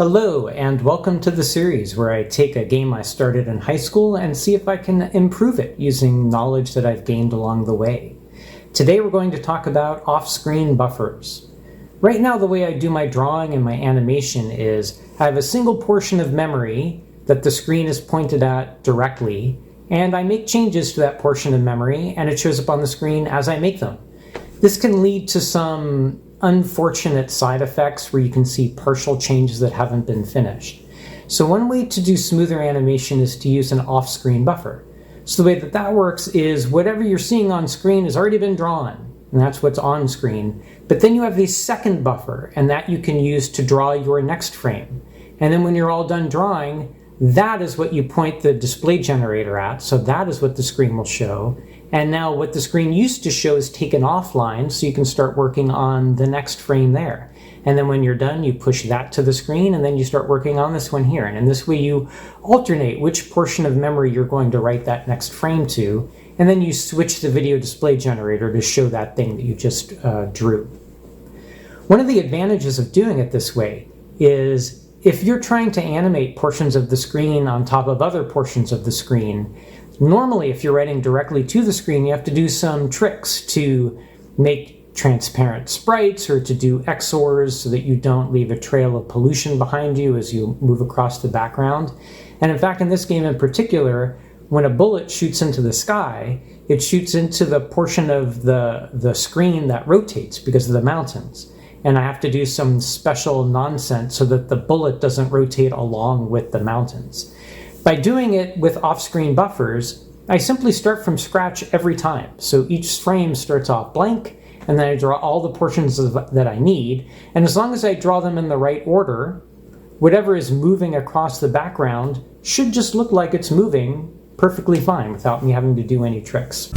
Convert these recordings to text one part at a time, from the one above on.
Hello, and welcome to the series where I take a game I started in high school and see if I can improve it using knowledge that I've gained along the way. Today we're going to talk about off-screen buffers. Right now the way I do my drawing and my animation is I have a single portion of memory that the screen is pointed at directly, and I make changes to that portion of memory and it shows up on the screen as I make them. This can lead to some unfortunate side effects where you can see partial changes that haven't been finished. So one way to do smoother animation is to use an off-screen buffer. So the way that works is whatever you're seeing on screen has already been drawn, and that's what's on screen. But then you have a second buffer, and that you can use to draw your next frame. And then when you're all done drawing, that is what you point the display generator at, so that is what the screen will show. And now what the screen used to show is taken offline, so you can start working on the next frame there. And then when you're done, you push that to the screen, and then you start working on this one here. And in this way, you alternate which portion of memory you're going to write that next frame to, and then you switch the video display generator to show that thing that you just drew. One of the advantages of doing it this way is if you're trying to animate portions of the screen on top of other portions of the screen, normally, if you're writing directly to the screen, you have to do some tricks to make transparent sprites or to do XORs so that you don't leave a trail of pollution behind you as you move across the background. And in fact, in this game in particular, when a bullet shoots into the sky, it shoots into the portion of the screen that rotates because of the mountains. And I have to do some special nonsense so that the bullet doesn't rotate along with the mountains. By doing it with off-screen buffers, I simply start from scratch every time. So each frame starts off blank, and then I draw all the portions that I need. And as long as I draw them in the right order, whatever is moving across the background should just look like it's moving perfectly fine without me having to do any tricks.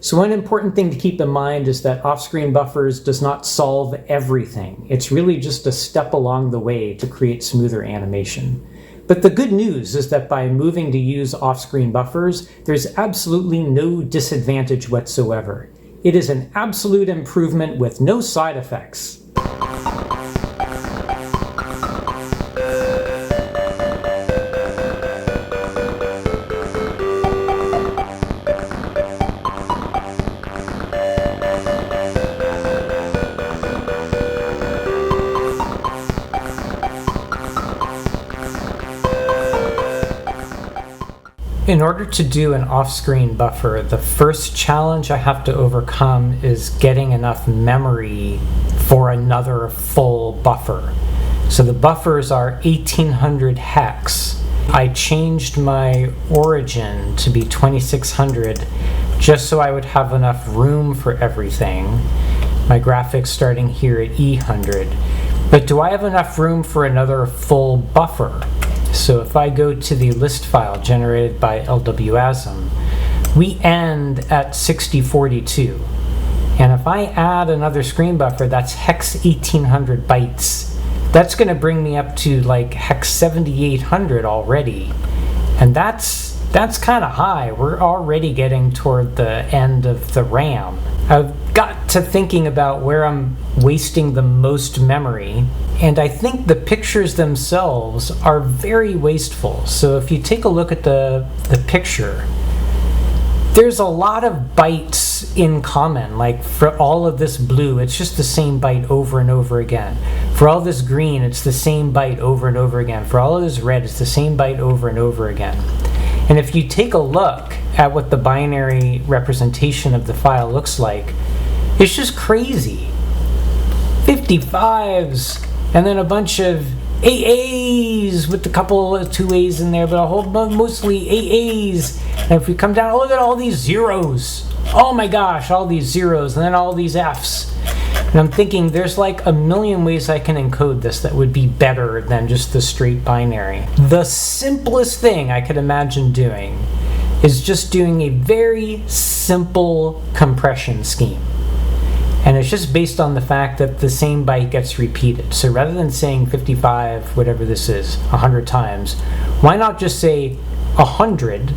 So one important thing to keep in mind is that off-screen buffers does not solve everything. It's really just a step along the way to create smoother animation. But the good news is that by moving to use off-screen buffers, there's absolutely no disadvantage whatsoever. It is an absolute improvement with no side effects. In order to do an off-screen buffer, the first challenge I have to overcome is getting enough memory for another full buffer. So the buffers are 1800 hex. I changed my origin to be 2600 just so I would have enough room for everything. My graphics starting here at E100. But do I have enough room for another full buffer? So if I go to the list file generated by LWASM, we end at 6042. And if I add another screen buffer that's hex 1800 bytes, that's going to bring me up to like hex 7800 already. And that's kind of high. We're already getting toward the end of the RAM. I've got to thinking about where I'm wasting the most memory, and I think the pictures themselves are very wasteful. So if you take a look at the picture, there's a lot of bytes in common. Like for all of this blue, it's just the same byte over and over again. For all this green, it's the same byte over and over again. For all of this red, it's the same byte over and over again. And if you take a look at what the binary representation of the file looks like, it's just crazy. 55s, and then a bunch of AAs with a couple of 2As in there, but a whole mostly AAs. And if we come down, look at all these zeros. Oh my gosh, all these zeros, and then all these Fs. And I'm thinking there's like a million ways I can encode this that would be better than just the straight binary. The simplest thing I could imagine doing is just doing a very simple compression scheme. And it's just based on the fact that the same byte gets repeated. So rather than saying 55, whatever this is, 100 times, why not just say 100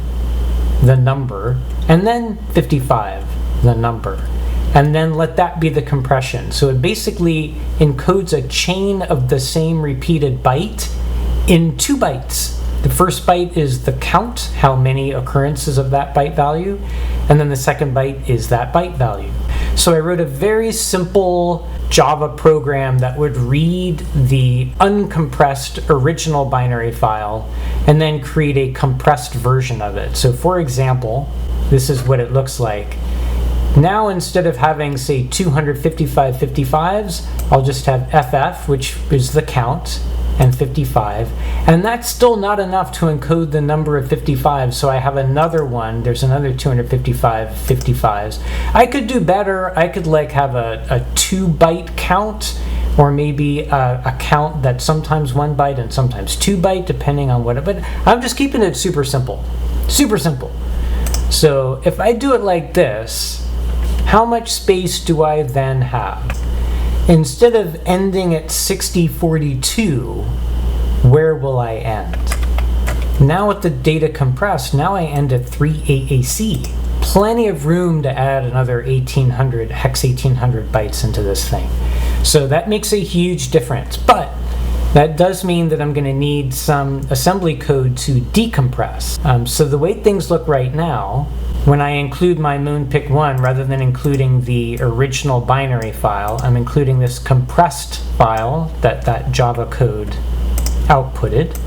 the number, and then 55, the number. And then let that be the compression. So it basically encodes a chain of the same repeated byte in 2 bytes. The first byte is the count, how many occurrences of that byte value, and then the second byte is that byte value. So I wrote a very simple Java program that would read the uncompressed original binary file and then create a compressed version of it. So for example, this is what it looks like. Now instead of having, say, 255 55s, I'll just have FF, which is the count, and 55, and that's still not enough to encode the number of 55, so I have another one. There's another 255 55s. I could do better. I could like have a 2-byte count, or maybe a count that's sometimes 1 byte and sometimes 2 byte, depending on what it, but I'm just keeping it super simple. Super simple. So if I do it like this, how much space do I then have? Instead of ending at 6042, where will I end? Now with the data compressed, now I end at 3 AAC. Plenty of room to add another 1800, hex 1800 bytes into this thing. So that makes a huge difference. But that does mean that I'm going to need some assembly code to decompress. So the way things look right now, when I include my moonpick1, rather than including the original binary file, I'm including this compressed file that Java code outputted.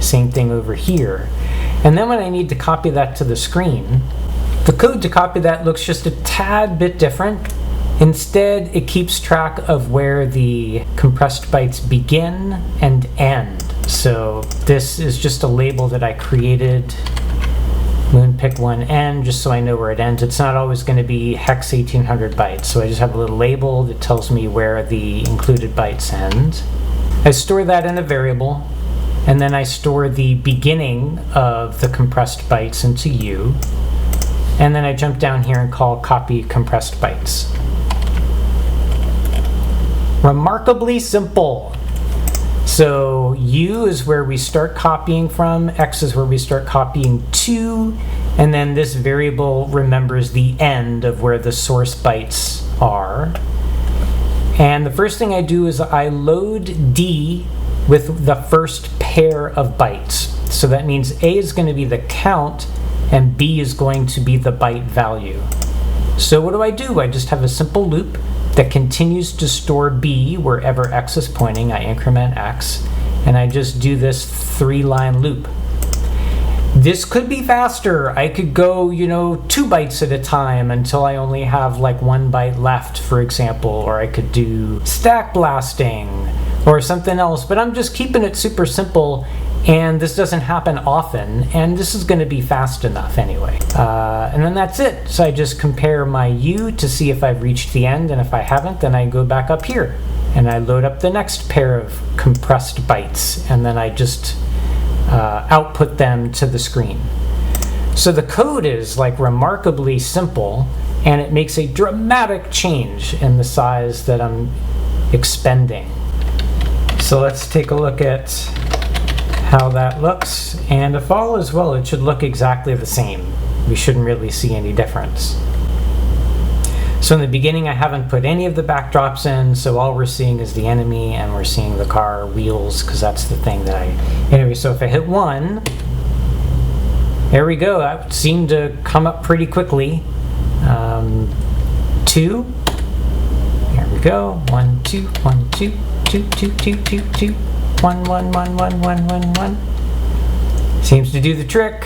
Same thing over here. And then when I need to copy that to the screen, the code to copy that looks just a tad bit different. Instead, it keeps track of where the compressed bytes begin and end. So this is just a label that I created, moonpick1n, just so I know where it ends. It's not always going to be hex 1800 bytes, so I just have a little label that tells me where the included bytes end. I store that in a variable, and then I store the beginning of the compressed bytes into U, and then I jump down here and call copy compressed bytes. Remarkably simple. So U is where we start copying from, X is where we start copying to, and then this variable remembers the end of where the source bytes are. And the first thing I do is I load D with the first pair of bytes. So that means A is going to be the count and B is going to be the byte value. So what do? I just have a simple loop that continues to store B wherever X is pointing. I increment X, and I just do this 3-line loop. This could be faster. I could go, 2 bytes at a time until I only have like 1 byte left, for example, or I could do stack blasting or something else, but I'm just keeping it super simple, and this doesn't happen often, and this is going to be fast enough anyway. And then that's it. So I just compare my U to see if I've reached the end, and if I haven't, then I go back up here and I load up the next pair of compressed bytes, and then I just output them to the screen. So the code is like remarkably simple, and it makes a dramatic change in the size that I'm expending. So let's take a look at how that looks, and if all is well, it should look exactly the same. We shouldn't really see any difference. So in the beginning, I haven't put any of the backdrops in, so all we're seeing is the enemy, and we're seeing the car wheels, because that's the thing that anyway, so if I hit 1, there we go. That seemed to come up pretty quickly. 2, there we go. 1, 2, 1, 2, 2, 2, 2, 2, 2. 1, 1, 1, 1, 1, 1, 1. Seems to do the trick.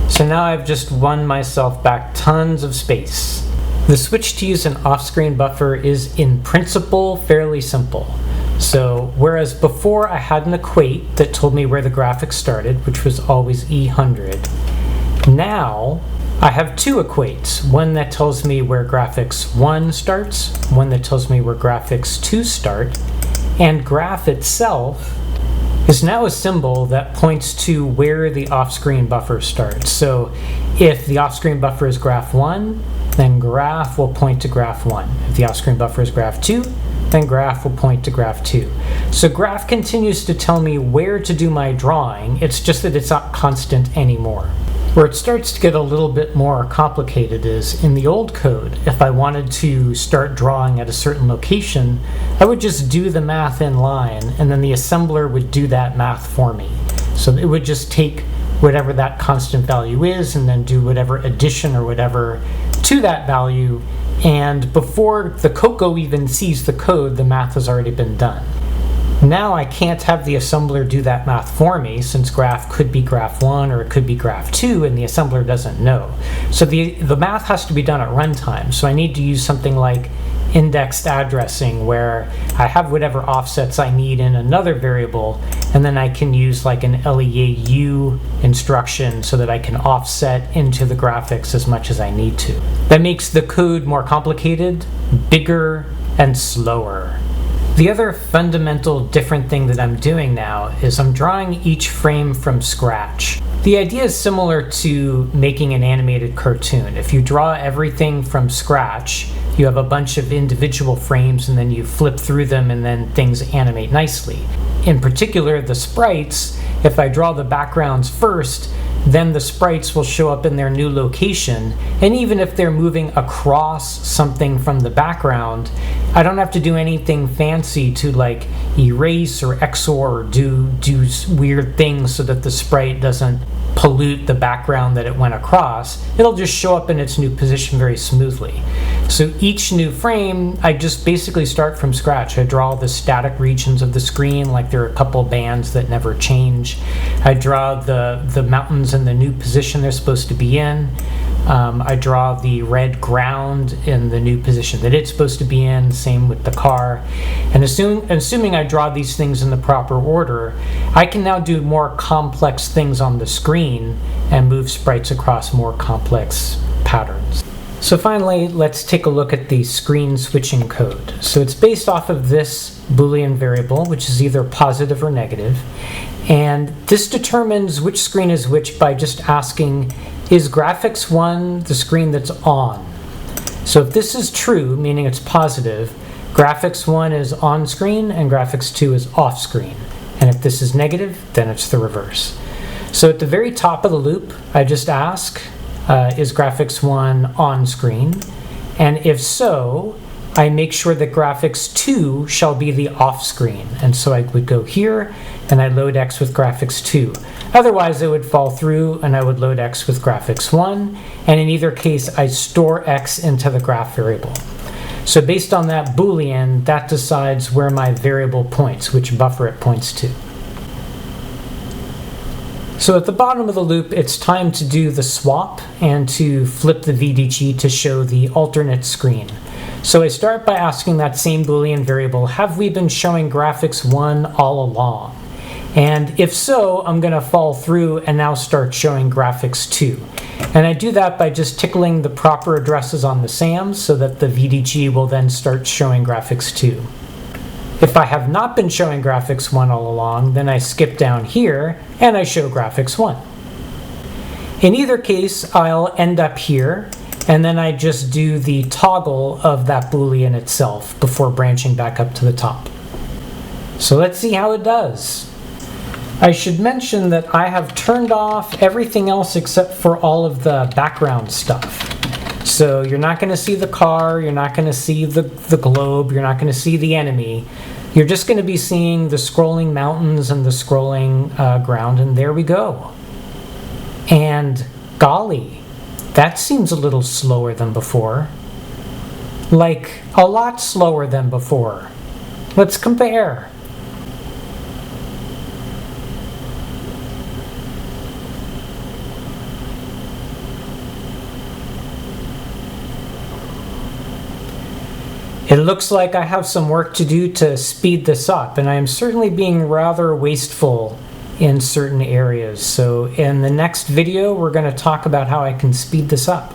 So now I've just won myself back tons of space. The switch to use an off-screen buffer is in principle fairly simple. So whereas before I had an equate that told me where the graphics started, which was always E100, now I have 2 equates. One that tells me where graphics 1 starts, one that tells me where graphics 2 start, and graph itself is now a symbol that points to where the off-screen buffer starts. So if the off-screen buffer is graph 1, then graph will point to graph 1. If the off-screen buffer is graph 2, then graph will point to graph 2. So graph continues to tell me where to do my drawing, it's just that it's not constant anymore. Where it starts to get a little bit more complicated is in the old code. If I wanted to start drawing at a certain location, I would just do the math in line, and then the assembler would do that math for me. So it would just take whatever that constant value is and then do whatever addition or whatever to that value, and before the Coco even sees the code, the math has already been done. Now I can't have the assembler do that math for me, since graph could be graph 1 or it could be graph 2 and the assembler doesn't know. So the math has to be done at runtime. So I need to use something like indexed addressing, where I have whatever offsets I need in another variable, and then I can use like an LEAU instruction so that I can offset into the graphics as much as I need to. That makes the code more complicated, bigger, and slower. The other fundamental different thing that I'm doing now is I'm drawing each frame from scratch. The idea is similar to making an animated cartoon. If you draw everything from scratch, you have a bunch of individual frames and then you flip through them and then things animate nicely. In particular, the sprites, if I draw the backgrounds first, then the sprites will show up in their new location, and even if they're moving across something from the background, I don't have to do anything fancy to like erase or XOR or do weird things so that the sprite doesn't pollute the background that it went across. It'll just show up in its new position very smoothly. So each new frame, I just basically start from scratch. I draw the static regions of the screen, like there are a couple bands that never change. I draw the mountains in the new position they're supposed to be in. I draw the red ground in the new position that it's supposed to be in, same with the car. And assuming I draw these things in the proper order, I can now do more complex things on the screen and move sprites across more complex patterns. So finally, let's take a look at the screen switching code. So it's based off of this Boolean variable, which is either positive or negative. And this determines which screen is which by just asking, is graphics 1 the screen that's on? So if this is true, meaning it's positive, graphics 1 is on screen and graphics 2 is off screen. And if this is negative, then it's the reverse. So at the very top of the loop, I just ask, is graphics 1 on screen? And if so, I make sure that graphics 2 shall be the off screen. And so I would go here and I load X with graphics 2. Otherwise it would fall through and I would load X with graphics 1. And in either case, I store X into the graph variable. So based on that Boolean, that decides where my variable points, which buffer it points to. So at the bottom of the loop, it's time to do the swap and to flip the VDG to show the alternate screen. So I start by asking that same Boolean variable, have we been showing graphics 1 all along? And if so, I'm going to fall through and now start showing graphics 2. And I do that by just tickling the proper addresses on the SAMs so that the VDG will then start showing graphics 2. If I have not been showing graphics 1 all along, then I skip down here and I show graphics 1. In either case, I'll end up here, and then I just do the toggle of that Boolean itself before branching back up to the top. So let's see how it does. I should mention that I have turned off everything else except for all of the background stuff. So you're not going to see the car, you're not going to see the globe, you're not going to see the enemy. You're just going to be seeing the scrolling mountains and the scrolling ground, and there we go. And golly, that seems a little slower than before. Like, a lot slower than before. Let's compare. It looks like I have some work to do to speed this up, and I am certainly being rather wasteful in certain areas. So in the next video, we're going to talk about how I can speed this up.